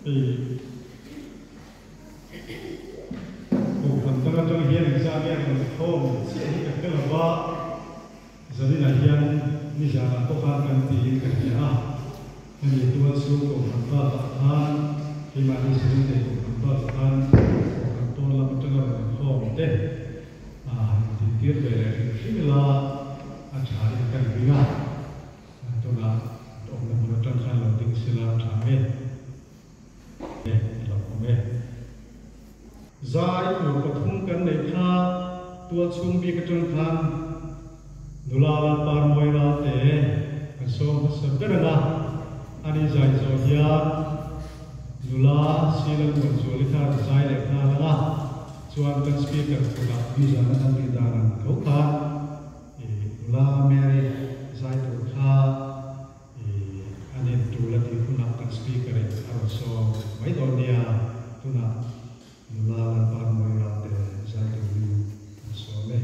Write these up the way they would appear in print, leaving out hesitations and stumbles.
cuộc phần tâm trong hiền gia viên của thôn sẽ đi cái là vợ giờ đi là hiền bây giờ là có pha cần tiền cần gì à nên là tôi xuống của phần vợ than khi mà đi sử dụng của phần vợ than của phần tôi làm cho nó là thôn đấy thì tiếp về khi là anh trả đi cần gì à tôi là ông là một trong hai lần tính sẽ làm trả hết giải của các thung cần để tha tua chung bi cái trong khan nula la par moi ra te cái số sắp cái là anh giải cho hiền nula silang con số lịch thar giải để tha là chuan kan speaker của là bây giờ nó đang đi đàn khấu kha nula Mary giải tổ kha anh em tu là đi cũng kan speaker ở số mấy đồ nia tu là nula la par moi ra te giải tổ số này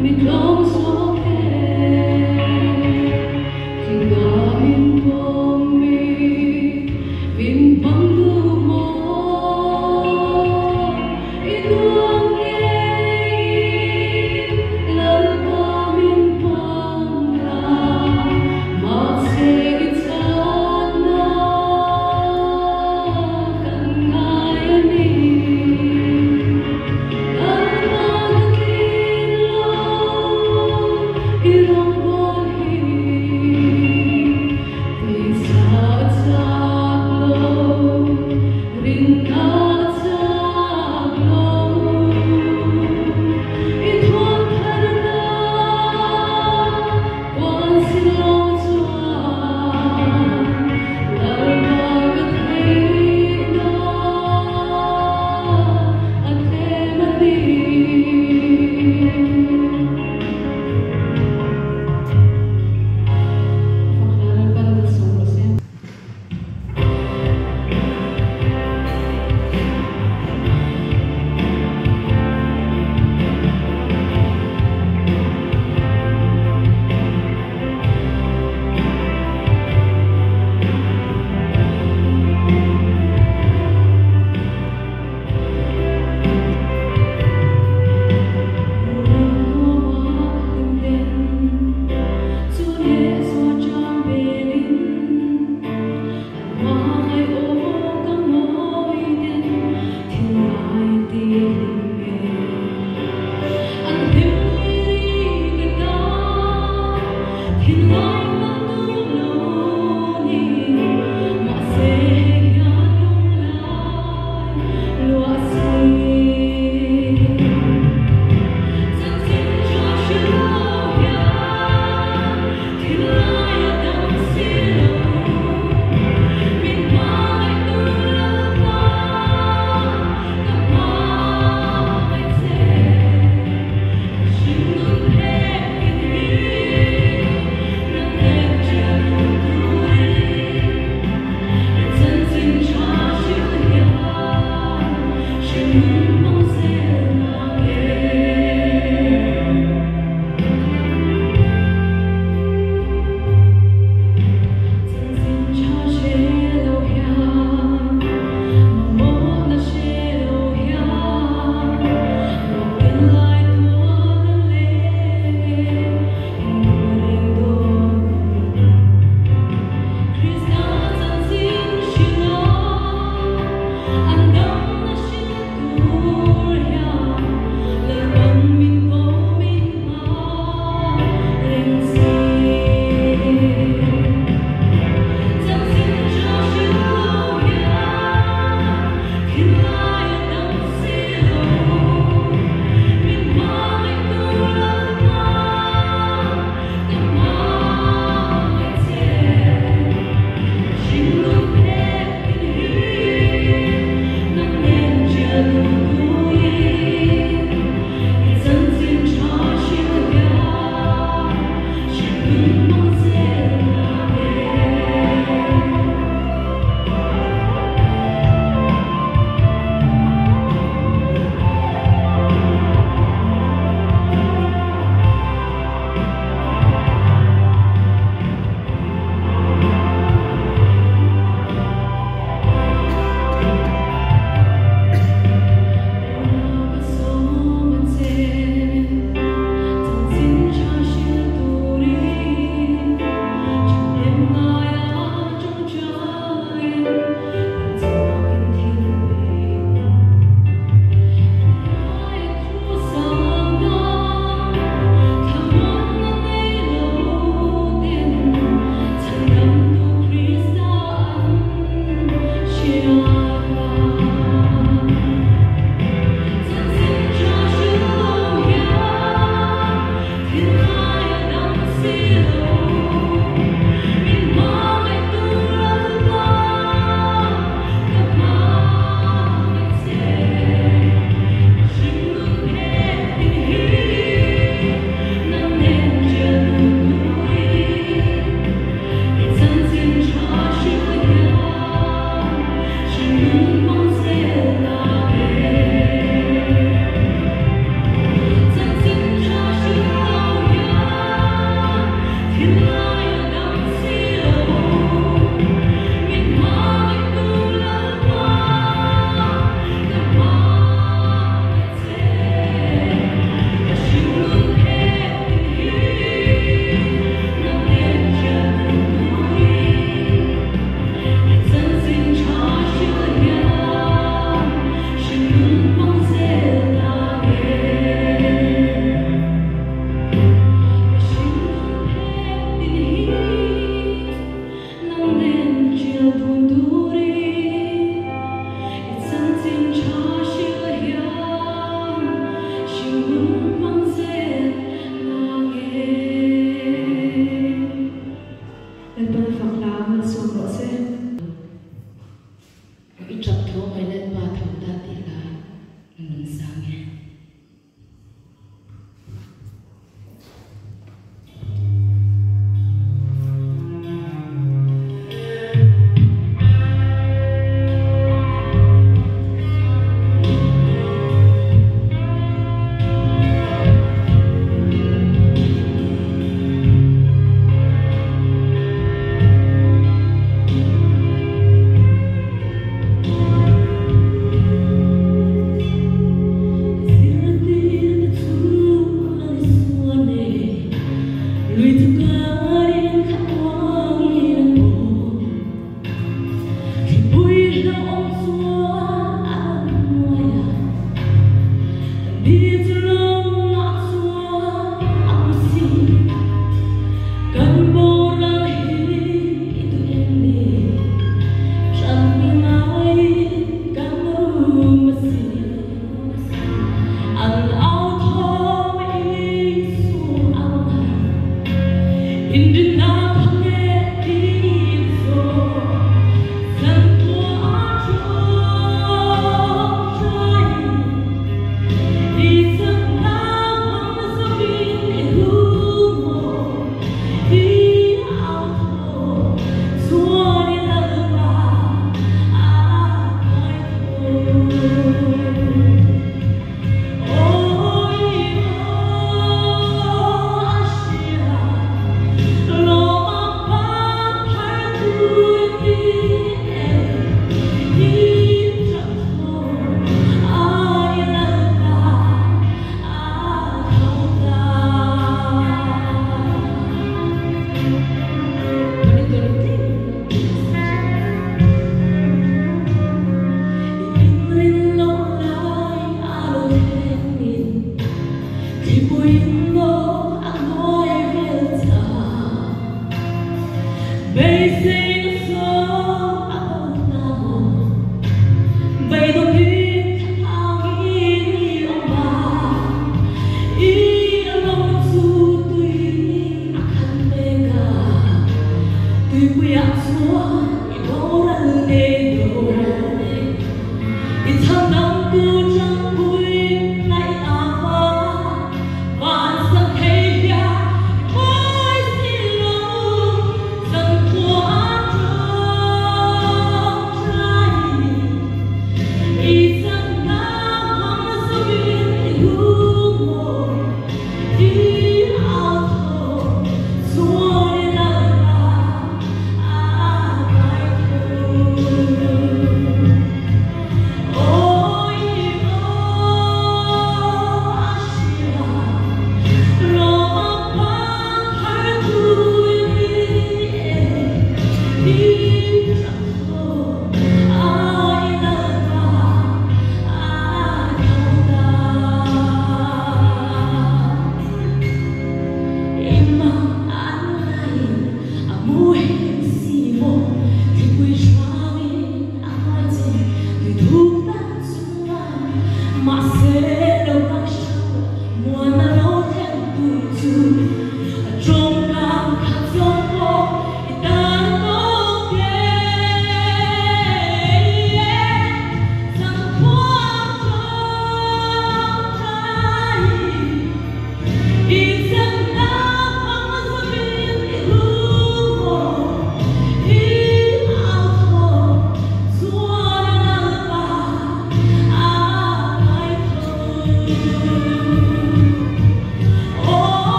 Mình không so kè, tình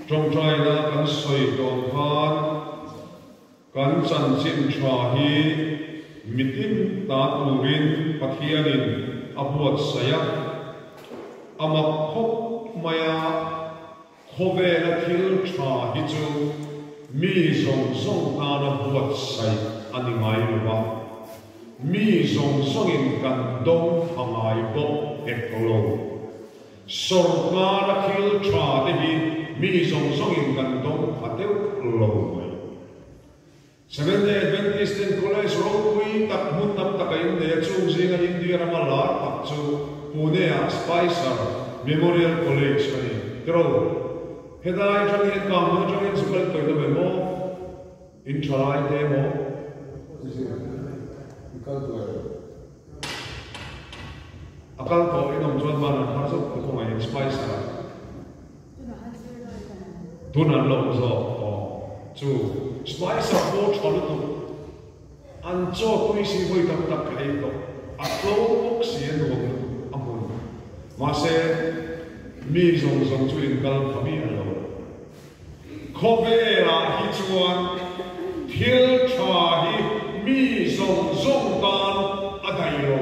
trong trai na kan soi don khan kan chan chin tha hi mitin ta turin pathianin abuat saya amak khop maya khove la thil tha hi chu mi zong zong ta na buat sai ani ngai ruwa mi zong zong in kan dong hangai bo eklo sorga la thil tha de hi mi zong zong in kan dong ateu lo mai Seventh-day Adventist College Roadway tak mun tak takain de chung zinga India ramala tak chu Pune a Spicer Memorial College ani tro hedai jang in kam no jang in sukal toy do mo in try de mo akal ko inom chuan ban har so ko ngai Spicer tunan lo zo chu Spicer ko cholu tu an cho tui si voi tak tak kai to a klo ok sien do amun ma se mi zong zong chu in kal phami alo khobe la hi chuan thil tha hi mi zong zong tan adai lo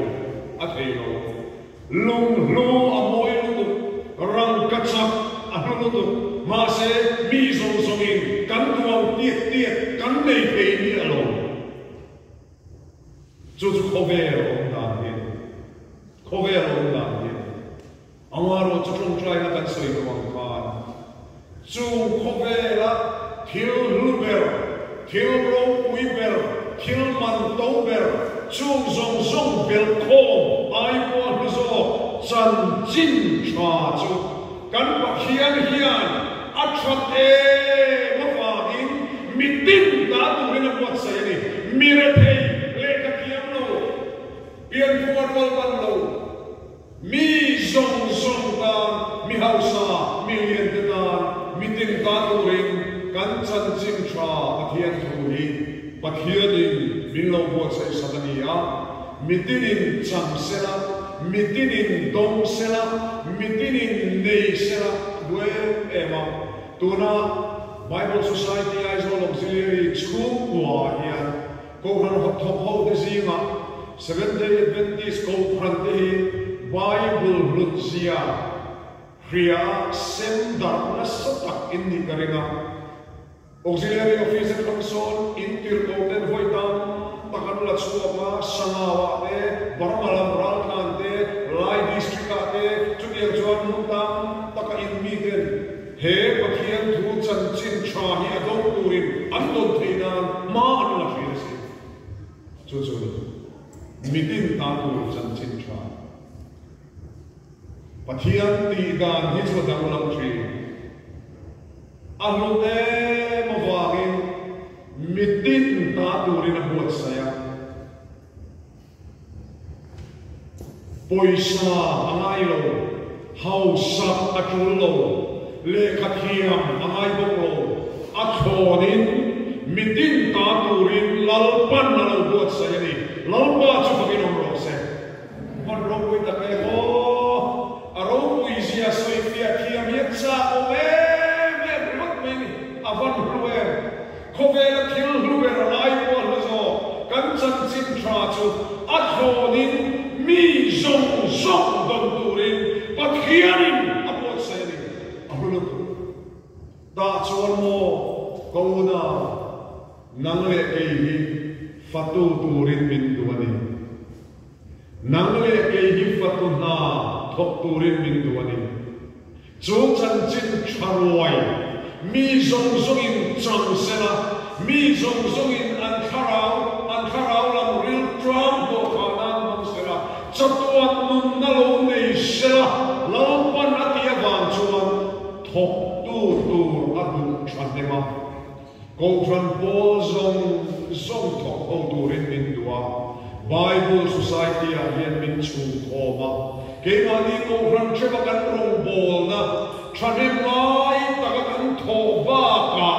lung lu amoi lu rang kachap anu lu ma se mi zong zong in kan tuang tiet kan nei pe ni alo chu khobe lo dan ni amaro chu trong trai na kan soi ko ang khan chu khobe la thil luber thil ro uiber thil man tober chu zong zong bel ko ai ko zo chan chin cha chu kan pa hian athate mafagin mitin ta tu rin buat saya ni mirate le ka kiam lo pian puan wal ban lo mi zong zong ta mi hausa mi lien ta mitin ta tu rin kan chan chin cha pathian thu hi pathianin min lo buat saya satania mitinin cham sela mitinin dong sela mitinin nei sela due ema tuna Bible Society Aizawl Auxiliary School wa hian ko ran hot thop ho de zinga Seventh-day Adventist ko pran te Bible lutzia Kriya sem dar na satak inni karinga Auxiliary Officer Council intir ko ten hoitam takan la chuwa sangawa te barmalam ral kan te lai district te chudial chuan mutam taka in migen he pathian thu chan chin cha hi adong turin andon theinan ma an la phirsi chu mitin ta tu chan chin cha pathian ti dan hi chu dang lam thi alute mawagin mitin ta turin buat saya poisa angai lo hausa atul lo le khathiam angai bok lo athonin mitin ta turin lalpan na lo buat saya ni lalpa chu bagin ro se mon ro pui ta kai ho aro pui sia soi fia kia mietsa o me mat me ni avan ruwe khove la thil ruwe ai po lo kan chan chin tra chu athonin mi zong zong don turin pathianin apot saya ni abulut da chuan mo kauna nangle ke hi fatu turin min duani nangle ke hi fatu na thok turin min duani chu chan chin tharoi mi zong zong in chang sela mi zong zong in an tharau lam ril tram ko khana mang sela chatuan nun na lo nei sela lalpan atia van chuan thok tu adu chandema ko tran po zong thok ho turin min dua Bible Society a hian min chung thoma ke mani ko tran cheva kan rong bol na thanem lai taka kan thova ka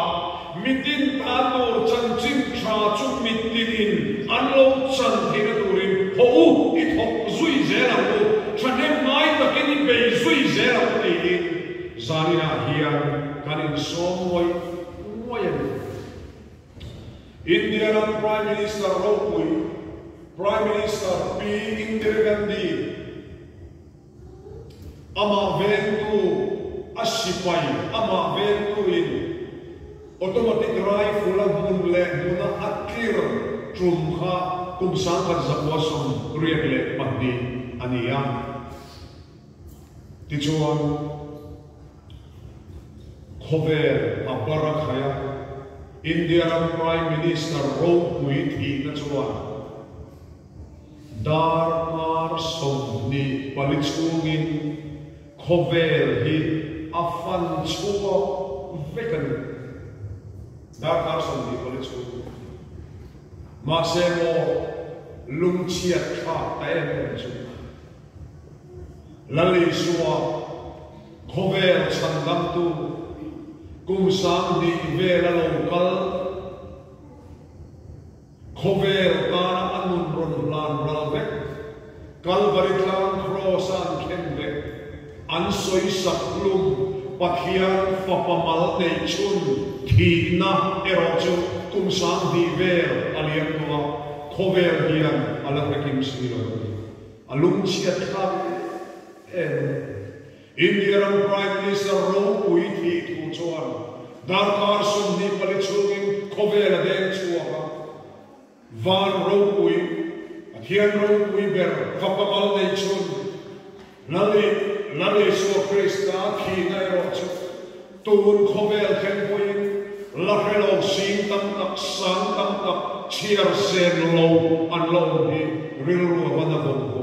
mitin ta to chan chin tha chu mitin an lo chan thina turin ho I thok zui zela ko thanem lai takeni be zui zela ko ni zanina hian kanin som moi Indian Prime Minister Ropui, Prime Minister P. Indira Gandhi, ama ventu asipai, ama ventu in automatic rifle munle muna akir trumha kumsangkat zakwasong riekle pandi aniya. Tichuan khover aparakaya Indian Prime Minister Ropui thi na chuan Darmar Somni Palichungin Khover hi afan chuo vekan Darmar Somni Palichungin Masemo lungchiat kha taen chu Lali suwa Khover chandam tu Kumsang di vera lokal Khover kana anun ron lan ralvek Kalbaritlang krosan kembek Ansoi saklum Pathian fapamal nei chun Thina erochu Kumsang di ver aliam tua Khover hian alapekim silo Alung chiat kha Indian Prime Minister Ropui thi thu chuan Darkar Somni Palichungin Khover den chuaka Van Ropui Athian Ropui ber fapamal nei chun Lali so Krista thina erochu Tun Khover khenpoin Lahrelo sing tam tak sang tam tak chiar sen lo an lo hi rilru wana bong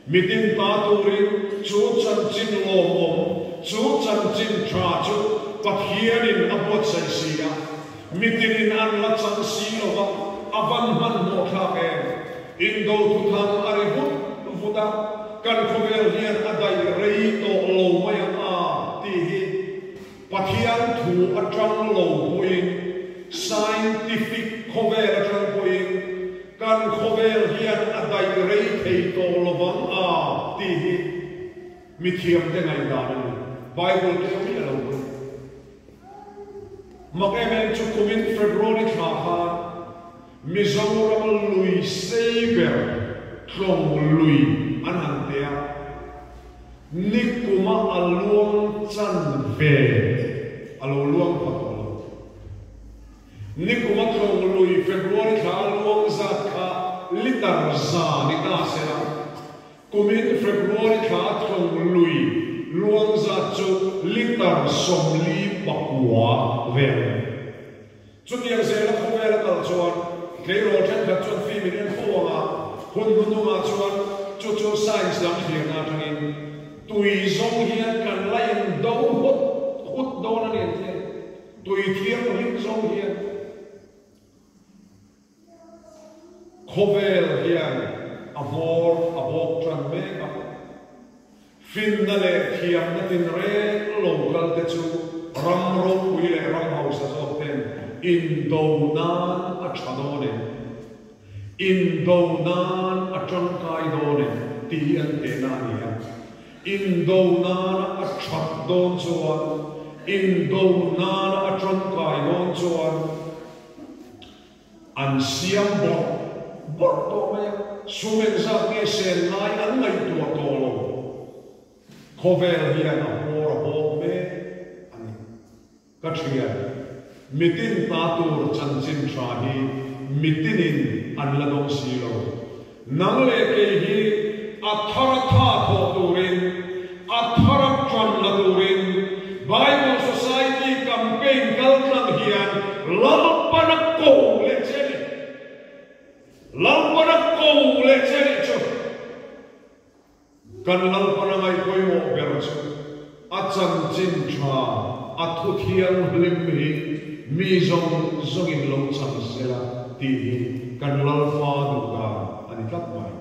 Mitin taturin chu chan chin lom chu chan chin tra chu pathianin abot sai sia mitinin an la chan silova avan man mo tha ke indo tu tham are hut vuda kan khovel hian adai rei to lo mai a ti hi pathian thu atang lo puin scientific khovel atang puin kan khovel hian adai rei thei to lovang a ti hi mithiam te ngai da ni bible te mi lo makemen chu kumin February tha kha Mizoram lui saber klong lui anantea nikuma alung chan ve alo luang patolo nikuma klong lui February tha luang za kha litar za ni ta sela kumin February tha klong lui luang za chu litar somli bakwa ve chutiang sela khowela kal chuan Kero ten ka chuan feminin huanga hun hununga chuan chu science lam thirna thangin tui zong hian kan lain do hut do na nen the tui thiam lim zong hian khovel hian avok tran me ka fin na le thiam na tin re local te chu ram ro pui le ram house as of ten Indonan achadone Indonan achankayone tiyan tenania Indonan achadon chuan Indonan achankayone chuan an siam bor to me sumen za ke sen nai an ngai tu tolo khovel hian a hor me ani kathia Mitin tatur chanchin trahi mitinin anladong silo nangle ke hi athara tha thoturin athara chan ladurin Bible Society campaign kaltlang hian lalpanak ko le cheni chu kan lalpanamai koi mo berchu achanchin tra athuthian hlim hi mi zong in lo chang sela ti hi kan lal fa du ka ani kat mai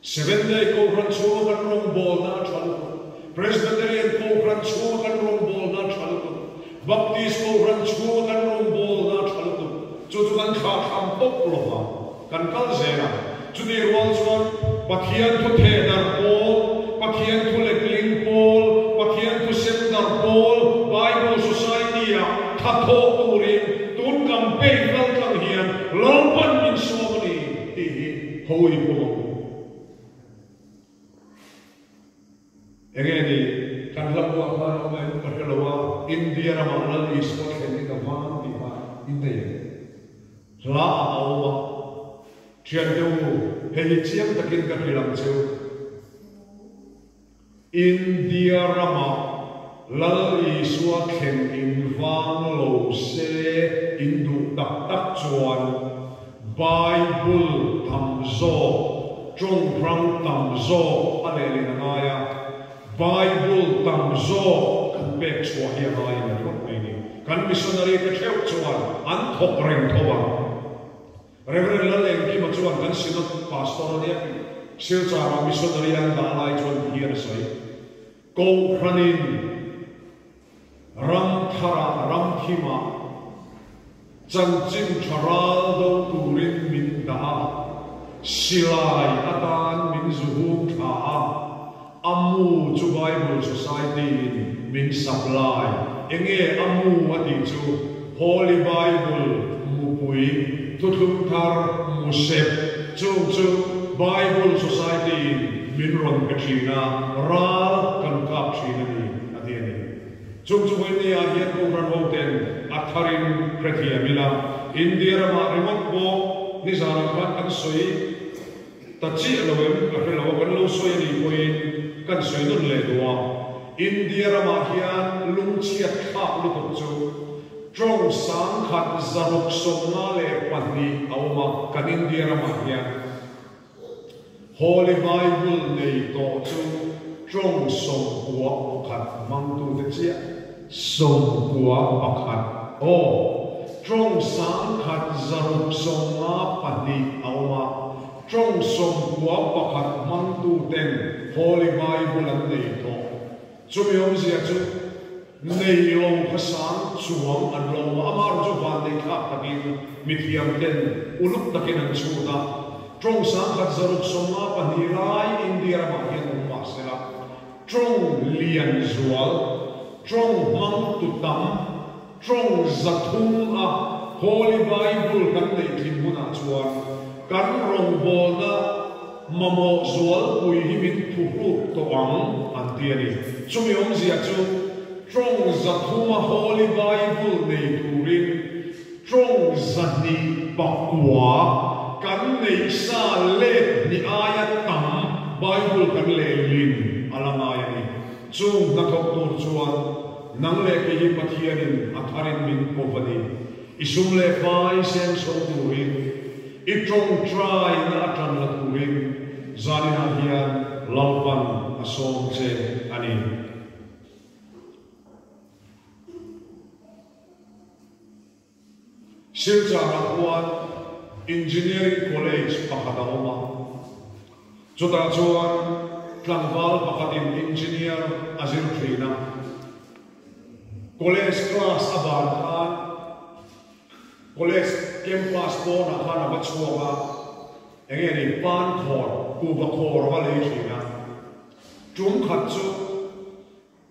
7 day conference chu kan rong bol na chalu presbyterian conference chu kan rong bol na chalu baptist conference chu kan rong bol na chalu chu kan kha kham pok lo ba kan kal zera chu ni rol chuan pathian thu the dar pol pathian thu lekling pol pathian thu sem tho turin tun kam pe kal tang hian lompan min somani ti hoi ko engeni kan lawa kan omen perlawa India ramal is what heading the one behind India la awa chian deu hei chiam takin ka hilang cheu India rama lal iswa khen in vang lo se indu tak tak chuan Bible tam zo trong rang tam zo alele ngaya Bible tam zo kan pek chua hi ngai na ro ni kan missionary ka theu chuan an thok reng thowa reverend laleng ki ma chuan kan sinot pastor dia sil chara missionary an da lai chuan hian sai ko khanin ram thara ram thima chan chin tharal do turin min da silai atan min zuhum tha amu chu Bible Society min supply enge amu ati chu Holy Bible mu pui tu thum thar mu sep chu Bible Society min ron katrina ral kan kap thina ni adiani chung ni a hian ko ran wo ten atharin krathia mila India ma remote bo ni zara khan kan soi ta chi lowem a helo kan lo soi ni poin kan soi nun le doa India ma hian lung chiat khap lu ko chu trong sang khat zaruk somna le pani awma kan India ma hian Holy Bible nei to chu trong som kwa khat mang tu de chia som kwa pakhat o trong sang khat zaruk somna pani awma trong som kwa pakhat mang tu ten Holy Bible an nei to chu mi om zia chu nei lo khasang chuang an lo amar chu van dei kha takin mithiam ten uluk takin an chu ta trong sang khat zaruk somna pani rai India ma hian ma sela trong lian zual trong mang tu tam trong zathum a Holy Bible kan nei thim huna chuan kan rong bol na mamo zual pui himin thu ru to ang antiani chumi om zia chu trong zathum a Holy Bible nei turin trong zani pakwa kan nei sa le ni ayat tam Bible kan le lin alangaya ni chung na thok tur chuan nang le ke hi pathianin atharin min povani isum le fai sen so turin I trong try na atan la turin zani na hian lalpan asong che ani silcha rakwan Engineering College pakadawma chuta chuan tlangwal pakatin engineer azir trina college class aban khan college campus pona khana bachwa engeni pan khor ku ba khor wa le trina chung khat chu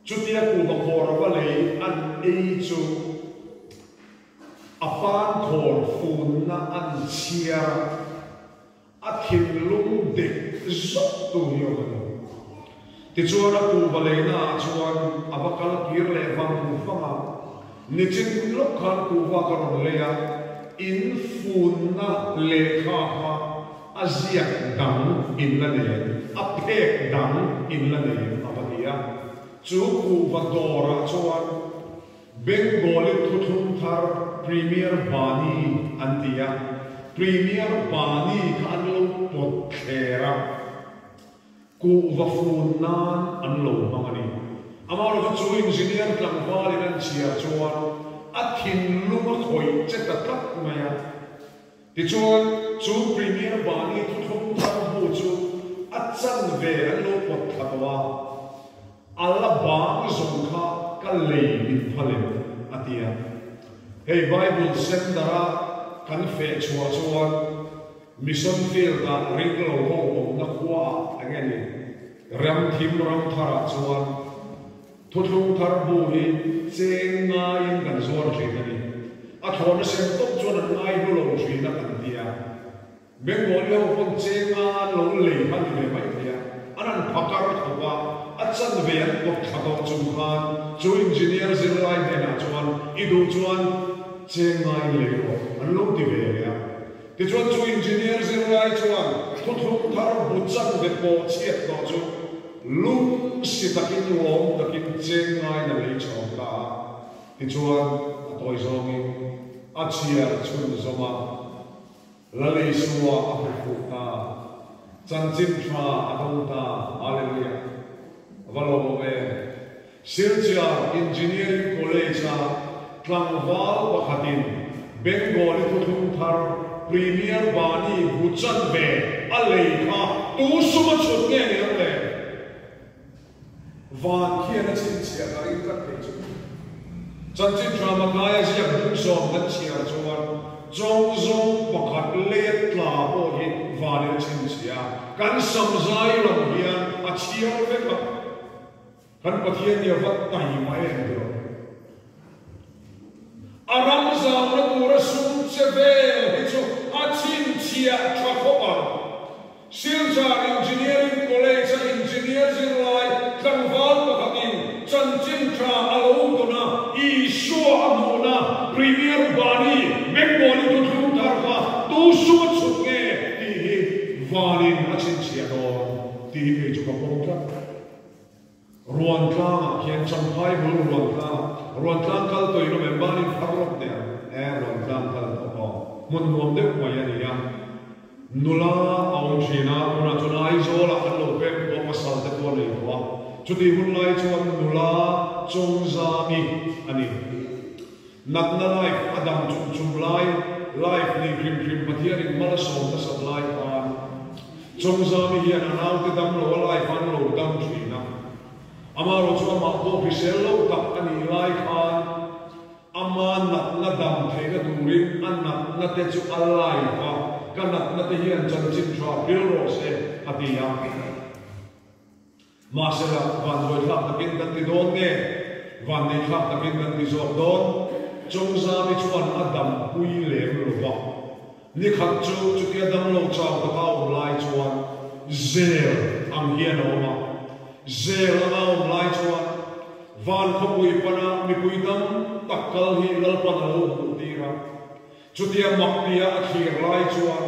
chutia ku ba khor wa le an ei chu apan khor fun na an chia athin lung de zot tu yo ti chuan ku balena chuan abakal kir le wang ku fama nichin lok khan ku wa karon le ya in fun na le kha ha azia dang in la ne apek dang in la ne abadia chu ku wa dora chuan Bengali thuthum thar Premier Bani Antia Premier Bani Kanlo Potkera Ku Wafunan Anlo Mangani Amaro chu engineer tlangwal in chia chuan athin luma khoi chetatak maya ti chuan chu Premier Bani thuthum thar hu chu achan ve anlo pothatwa alla bang zongkha kalei in phale atia hey Bible sendara kan fe chua chuan mission field da ringlo ho na kwa angeni ram thim ram thara chuan thuthung thar bu hi cheng nga in kan zuar thei thon sem tok chuan an ngai lu lo thri na kan tia Bengal lo pon chenga lo le man le mai tia anan phakar khowa achan vean kop thado chung khan chu engineer zin lai de na chuan idu chuan chengai le ko an lo ti ve ya ti chuan chu engineer zin lai chuan thu thar buchan ve po chiat do chu lu si takin wom takin chengai na le chong ta ti chuan atoi zongi achia chun zoma la le suwa apu ta chan chin thwa adong ta hallelujah valo ve Silchar Engineering College Tlangwal pakhatin Bengal thu thar Premier Bani Buchan ve alei kha tu suma chut nge ne le van khian chin chia ka in ka pe chu chan chin drama kaya sia bu so na chia chuan zong pakhat le tla bo hi van chin chia kan samzai lam hian a chia ve ka kan pathian ya vat tai mai ro aram za na pura sum cheve hi chu a chin chia tha ko ar Silchar Engineering College engineers in lai Tlangwal pakhatin chan chin tra alo tuna I sho amuna Premier Bani Bengal tu thu thar ka tu su chut nge ti hi vanin a chin chia do ti pe chu ka pom ta ruan tlang hian champai bul ruan tlang kal to ino membani pharok ne ruan tlang kal to ko mun nom de mai ani ya nula aung china una chunai zola kan lo pe ko masal te ko nei ko chuti hun lai chuan nula chongza mi ani natna life adam chum lai life ni grim pathian in malasom ta supply an chongza mi hian anau te dam lo life an lo dam china amaro chuan ma ko pisel lo tak ani lai khan ama natna dam thega durin an natna te chu alai ka kanat na te hian chan chin thra bil ro se atia ma sela van roi thap takin kan ti don ne van nei thap takin kan ti zor don chongza mi chuan adam pui le lo ba ni khat chu ti adam lo chaw ka ka lai chuan zel am hian oma zel am lai chuan van khopui pana mi pui dam takkal hi lalpan lo tira chutia makpia akhir lai chuan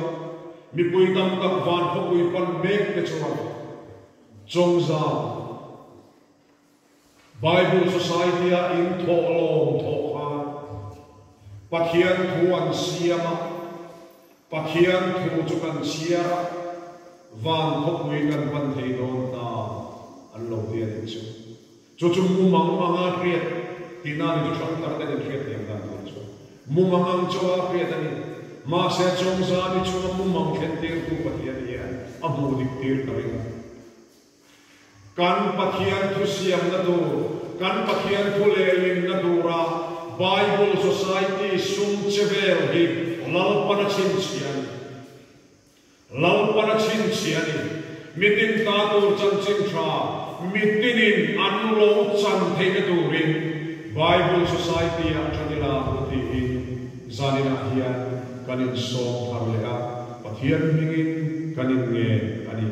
mi pui dam tak van khopui pan mek te chuan chongza Bible Society in tholom thokha pathian thu an siama pathian thu chukan sia van khopui kan pan thei don ta an lo dia chu chu mu mang manga kriat tinani chu thang tar te kriat yang dan chu mumang choa priadani ma se chongza mi chuma mumang khentir tu pathian ya abu diktir karinga kan pathian thu siam na du kan pathian thu lelin na dura Bible Society sum chevel hi lalpana chin chiani mitin ta tur chan chin tha mitinin anulo chan thei turin Bible Society a chanila ti zanina hian kanin som tharlea pathian mingin kanin nge ani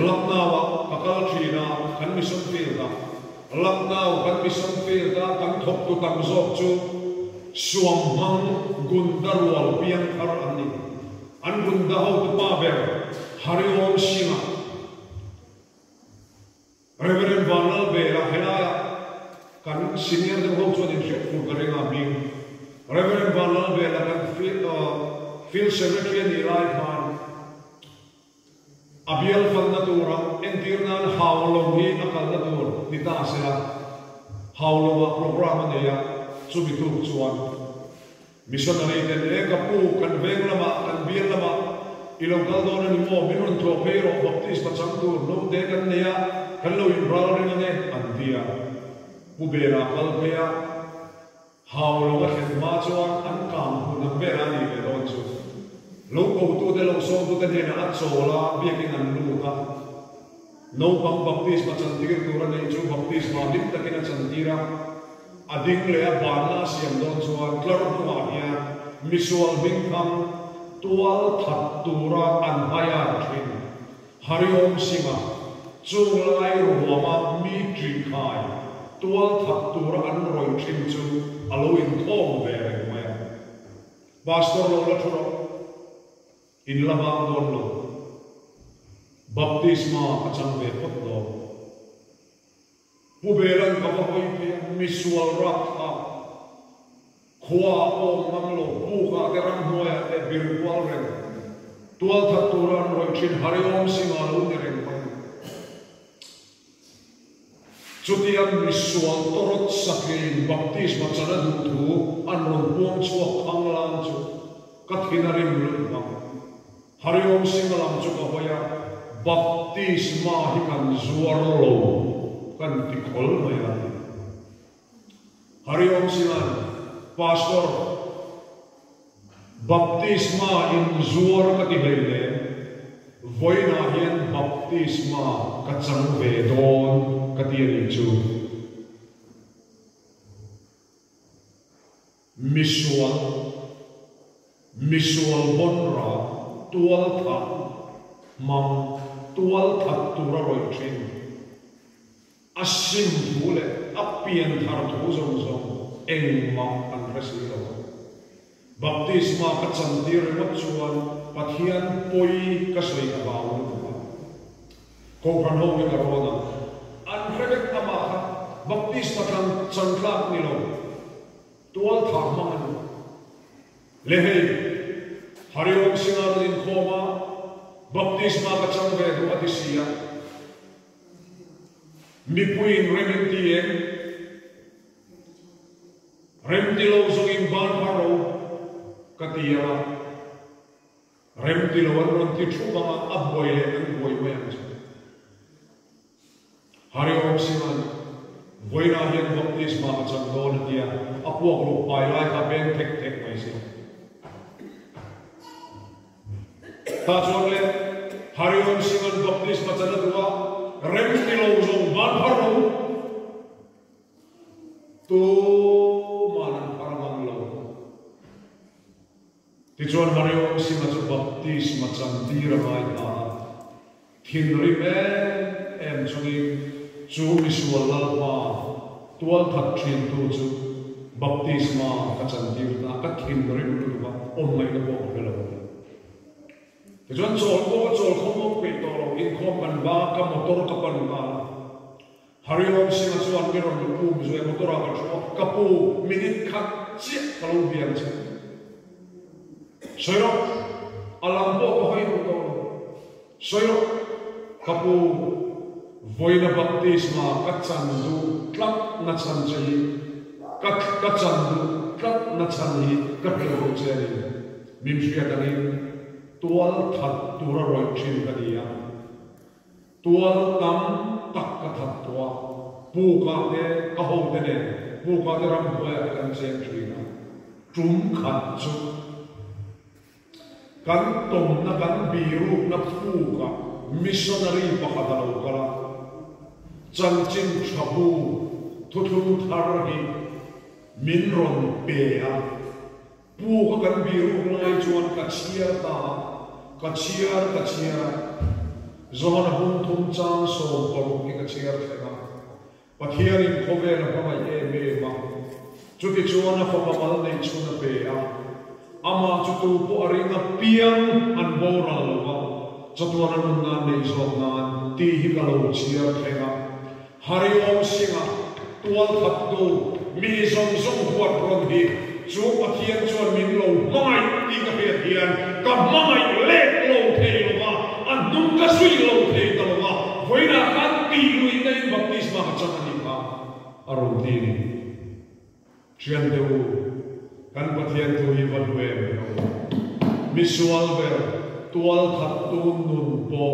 laknawa kakal thina kan mission field da laknaw kan mission field da kan thok tu tam zok chu suam hang gundarwal piang thar ani an gunda ho tu pa ber hariom singa Reverend Vanal Bela Helaya kan senior de ho chuan in fu karenga bing Reverend Vanal Bela kan field secretary ni lai khan abial fan na tura entirnan hawlo hi akal na tur nita sila hawlo wa program ne ya subitu chuan missionary den le kapu kan veng lama kan bial lama ilongkal don ni mo minun to pero baptist pachang tur no de kan ne ya kan lo in brother ne antia ubera kalpea hawlo wa khen ma chuan an kam na bera ni be don chu lo ko tu de lo so tu de na achola biaking an lu ka no pang baptist ma chantir tu ra nei chu baptist ma dim takina chantira ading le abana siam don chuan tlar nuwa hian misual bing thang tual that tura an haya thin hariom singa chunglai ruama mi tri khai tual that tura an roi thin chu aloin thom ve mai pastor lo la thuro in labang don lo baptisma achang ve pot do pubelan kapahoi pe misual rakha khwa om mamlo buka teram hoya e birwal ren tual thaturan roi thin hariom singa lo ne ren pai chutiam misual torot sakin baptisma chana du thu anron puang chuak anglam chu kathinarim lu bang hariom singa lam chu ka hoya baptisma hi kan zuar lo kan tikol maya hariom singa pastor baptisma in zuar ka ti hele voina hian baptisma ka chang ve don ka ti ani chu misual bonra tual tha mam tual that tura roi thin asim thule apian thar thu zong zong engma an resilo baptisma ka chandir mat chuan pathian poi ka soi abaw ko pran ho ka rona an rebek ama baptisma kan chantlak ni lo tual tha man lehe hariom singa din khoma baptisma ka chang ve du atisia mi puin remintien remtilo zongin ban paro katia remtilo ron ti chuba aboile an boy wen hariom singa voina hian baptisma ka chang don dia apuak lu pai lai ka ben tek tek mai si ta chole hariom singa baptisma chana duwa remtilo zong ban paro tu manan paramang lo ti chuan hariom singa chu baptisma chang tira mai ta thinri me em chungi chu misual lalpa tual that thin tu chu baptisma ka chang tira ka thinri lu ba om mai na bo velo ti chuan chol khom pe to lo in khom ban ba ka motor ka pan ba hariom singa chuan ke ron pu zoi motor ka chu ka pu minute khat chi ka lo bian che soiro alam bo ko hoi to soiro ka pu voina baptisma ka chan du klap na chan chei ka chan du klap na chan hi ka pelo che ni mim shia ka ni tual that tura roi thin ka dia tual tam tak ka that tua pu ka te ka ho te ne pu ka te ram hoya kan chen thrina tum khat chu kan tom na kan biru na pu ka missionary pakhat lo kala chang chin thabu thu thar hi min ron pe a pu ka kan biru lai chuan ka chia ta ka chia zona bum thum chang so ko ki ka chia thega pathian in khove na pa mai e me ma chu ti chuan fa pa mal nei chuna pe a ama chu tu po aringa pian an boral lo wa chatuan an na nei zo na ti hi ka lo chia thega hariom singa tual that tu mi zong huat ron hi chu pathian chuan min lo mai ti ka he hian ka mai le lo thei lo wa an nung ka sui lo thei to wa voina kan ti lui nei baptisma ka chang ni ka aron ti ni chian deu kan pathian tu hi van we misual ver tual that tu nun po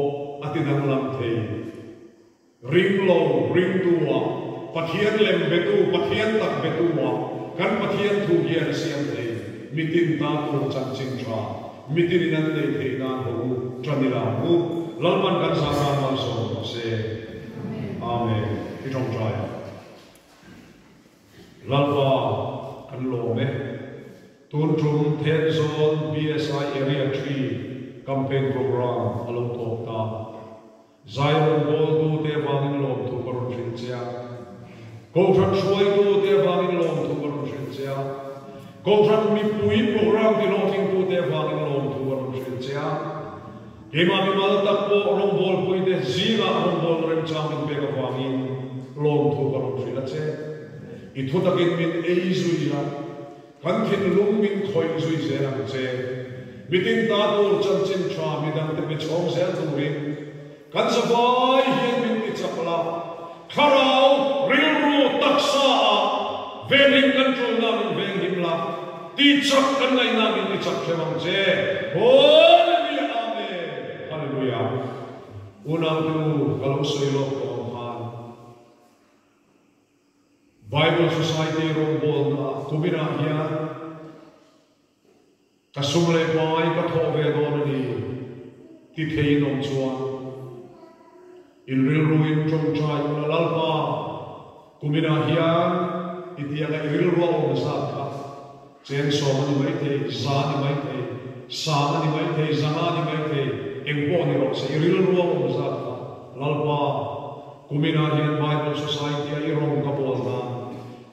atinang lam thei ring lo ring tuwa pathian lem betu pathian tak betu wa kan pathian thu hian siam thei mitin ta ko chan ching tra mitin nan nei thei na ho chanila hu lalman kan sa ra ma so se amen ki thong trai lalpa kan lo me tun trum ten zone BSI area 3 campaign program alo tok ta Zion bol tu te wangin lom tu karon rin siya Kofran suai tu te wangin lom tu karon rin siya Kofran mi pui program di longking tu te wangin lom tu karon rin siya Kima mi maltak po rong bol pui te zina rong bol rin changin peka wangin lom tu karon rin siya Itu takin min eizui ya kan kin lung min khoi zui zera che mitin ta tur chan chin cha midang te pe chong zel tu rin kan sabai hian min ti chapla kharau ril ru taksa veling kan chu na min veng him la ti chak kan lai na min ti chak khemang che hallelujah amen hallelujah unang tu kalau soilo ko Bible Society rombol na kumina hian kasumle pai ka thove don ni ti thei nom chuan in ril ruin trong chai na lalpa kumina hian itia ka ril ro na sa ka chen so ni mai the za ni mai the sa ni mai the zanga ni mai the engpo ni ro se ril ro na sa ka lalpa kumina hian Bible Society ai rom ka bol na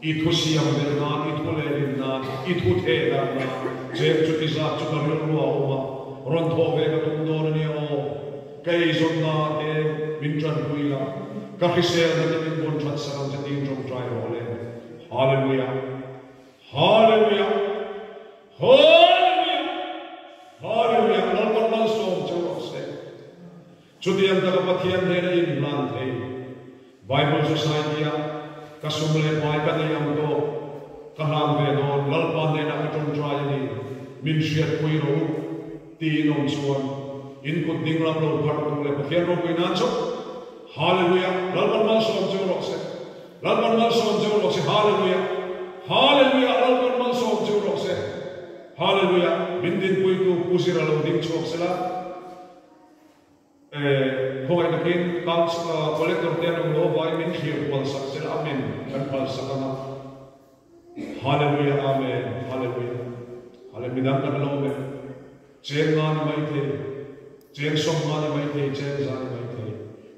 itu siang berna, itu lerinna, itu terana. Jep cuti zat cuka rilua oma, ronto vega tungdor ni o. Kei zonna te mintran kuila, kakisel na min bon chat sarang jatin jom try role. Hallelujah, Hallelujah, Hallelujah, Hallelujah. Nalpan malsom jawab se. Cuti yang takapatian dera in lante. Bible Society ya. Kasumle pai ka na yang do kahang ve do lalpa ne na chung try ni min shiat pui ro ti nom chuan in kut ding lam lo phar tu le pathian ro pui nan chok hallelujah lalpan mal som chu ro se lalpan mal som chu ro se hallelujah hallelujah lalpan mal som chu ro se hallelujah min din pui tu pusira lo ding chok sela Kung ay nakin collector tenong lo by min here wal saksel amen kan pal sakana hallelujah amen hallelujah hallelujah kan lo me chen nga ni mai the chen som nga ni mai the chen za ni mai the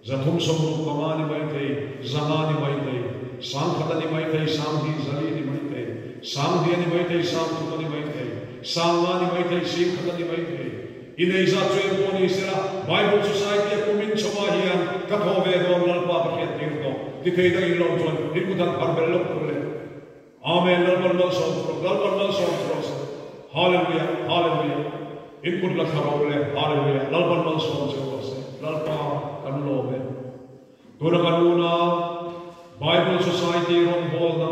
zathum som ru kama ni mai the zanga ni mai the sang khata ni mai the sang di zali ni mai the sang di ni mai the sang khata ni mai the sang nga ni mai the sing khata ni mai the Inay sa tuwing po ni sila, Bible Society kumin chawa hiyan, kathove doon lalpa bakit dito. Dikay na ilong tuwan, ikutan parbelok tuloy. Amen, lalpan mal sontro. Hallelujah, hallelujah. Ikut lang karawle, hallelujah. Lalpan mal sontro. Lalpa kanlobe. Tuna kanuna, Bible Society rombol na,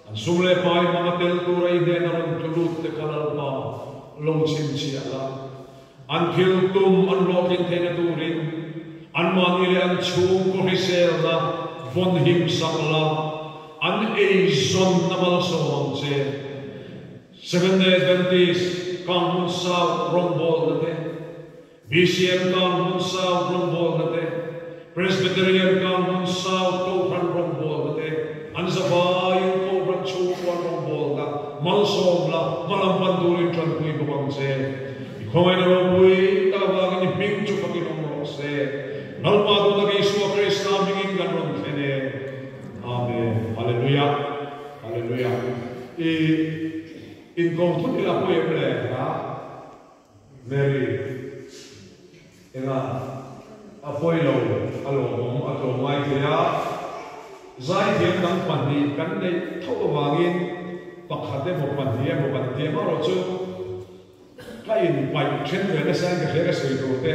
ang sumle pa'y mga telturay din na ron tulut te kalalpa, long siya lang. Until tum unlocking tenaturin, anmangili ang chung kuhisel na von him sakla, an eizon na malsawang se. Seventh-day Adventist kang munsaw rombol na te. BCM kang munsaw rombol na te. Presbyterian kang munsaw tofran rombol na te. An sabayin tofran chukwan rombol na. Malsawang la, malampanturin chan kuy bukang se. Kung ay narobuy, tawagin ni Pingchu Paginoong Rose. Nalpago na kay Iswa Christ na bingin ganon kene. Amen. Hallelujah. Hallelujah. In kong nila po yung ha? Mary. Ina. Apoy lo. Alomong ato may kaya. Zay diyan ng pandi. Kanday tawagin. Pakhate mo pandi. Mo pandi. Marocho. Kain pai chen de na sang ke ga sei do te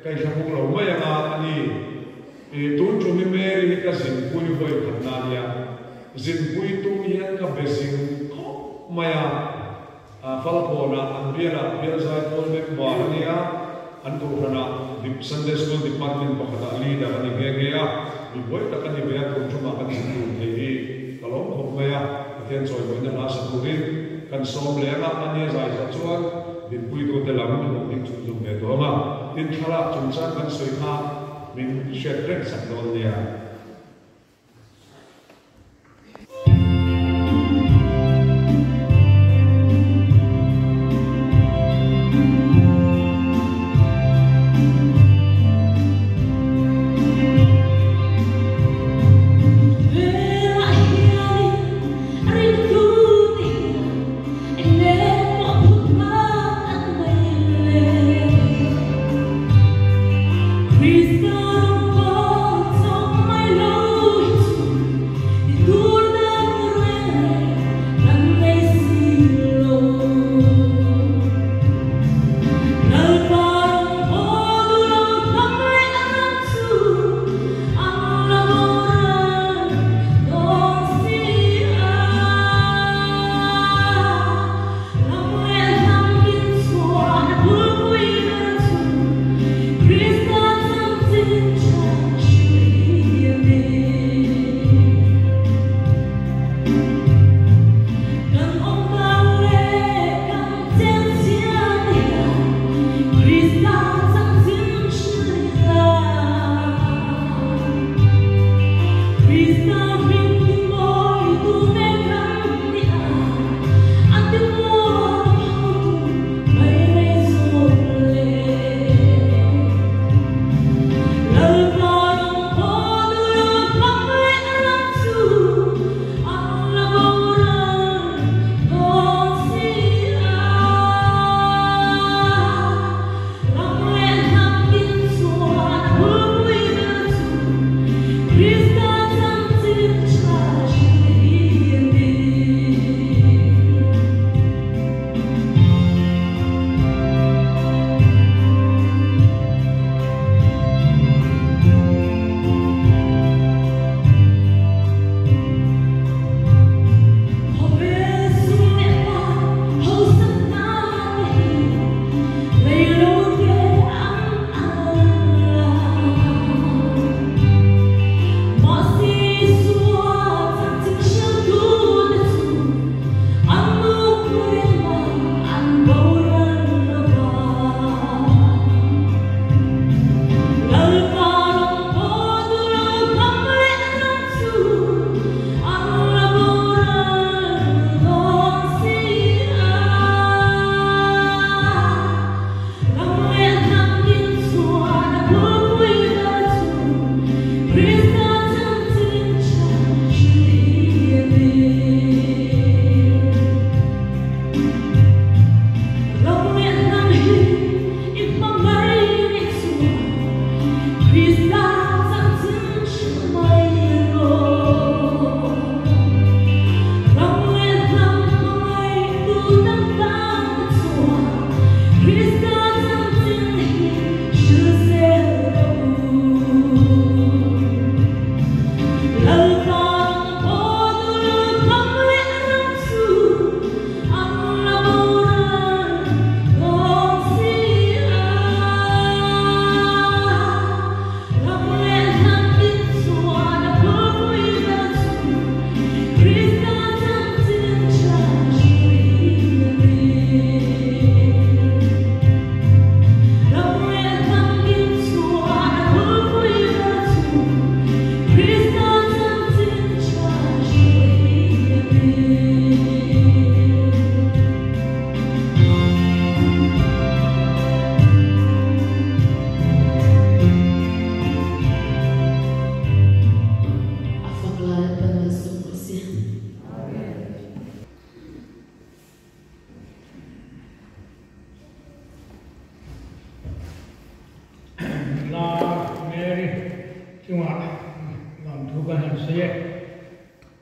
kai sa pu lo ma ya nga ani tu chu mi me ri ka sin pu ni hoi khatna ya zin pui tu hian ka besin ko ma ya fal ko na an biara zai ko me ba ni ya an tu khana dip Sunday school department pa khata ali da ani ge ya ni boi ta kan ni be ya tu chu ma kan sin tu te hi kalom ko ma ya ten choi bo na sa tu ri kan som le nga ani zai sa chuan din pui tu te lam tu ding chung chung be to ma tin khala chung cha kan soi ha min shet rek sak dol dia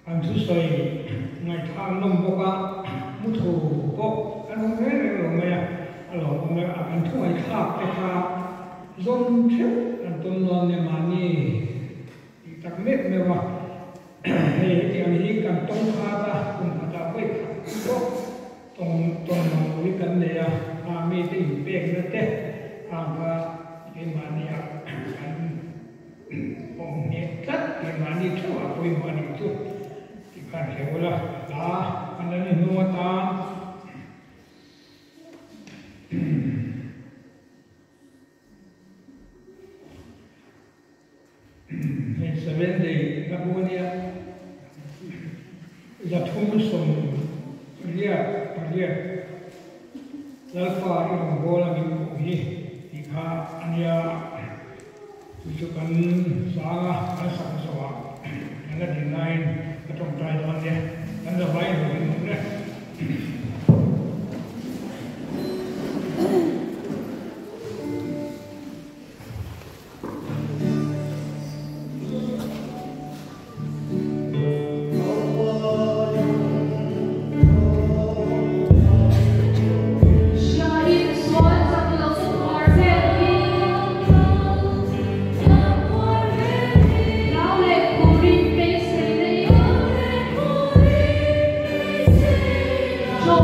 anh chú soi ngày tháng nông bốc á mút hồ bốc anh không thấy được rồi à anh lòng anh thu ngày khác cái khác dồn thiếu anh tuân lo nên mà ni tắc mét mà mà hay thì anh hi cần tông pha ta cùng ta quay bốc tông lòng với cần này à mi tình bèn nữa thế và cái mà ni anh ông nhẹ cắt cái mà ni thu à quay mà ni thu thì phải hiểu là anh nên nuôi ta seven day Labunia Zathumsum Ria Lalpa yung bola ng uhi ika anya tujukan saga asam sawa nala dinain katong tayo niya nanda bayan ng ne Cho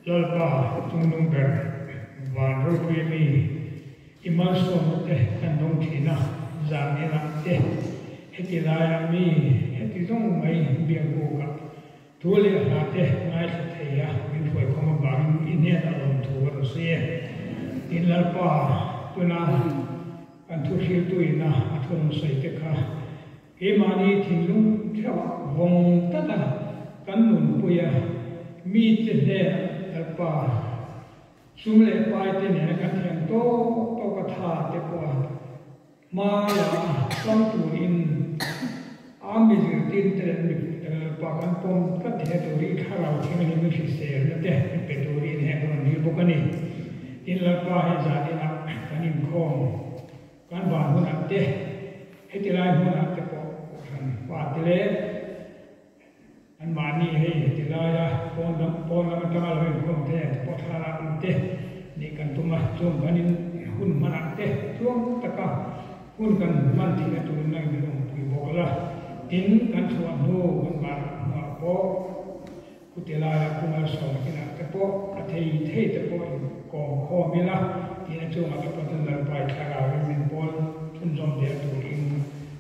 lalpa tunung ber van rukui mi imal som te kandong thina zani na te heti laya mi heti dong mai biago ka tole ha te ngai the ya min thoi khom bang ine da lom thu ro se in lalpa tuna an thu hil tu ina athon sai te kha e mani thinglung thwa vong ta da kan nun puya mi te ne lalpa sumle pai te ne kan thiam to ka tha te ko ma ya sam tu in ami ji tin te mi pa kan pom ka the to ri kha la thing ni mi se ne te pe to ri ne ko ni bo kan ni in lalpa he ja ni na kan in khom kan ba hu na te he ti lai hu na te ko kan wa te le an mani he ti la ya pon la ta la ri ko te po tha la te ni kan tu ma chom kan in hun ma na te chom ta ka hun kan man ti ka tu na ni ong pi bo la tin kan chu an ho kan ma ma po ku te la ya ku ma so ki na te po a thei te po ko kho mi la ti na chu ma ka pa tan la pai tha ga min pol chun jom de tu ring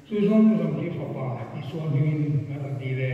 chu jom ki fa pa i so ni na di le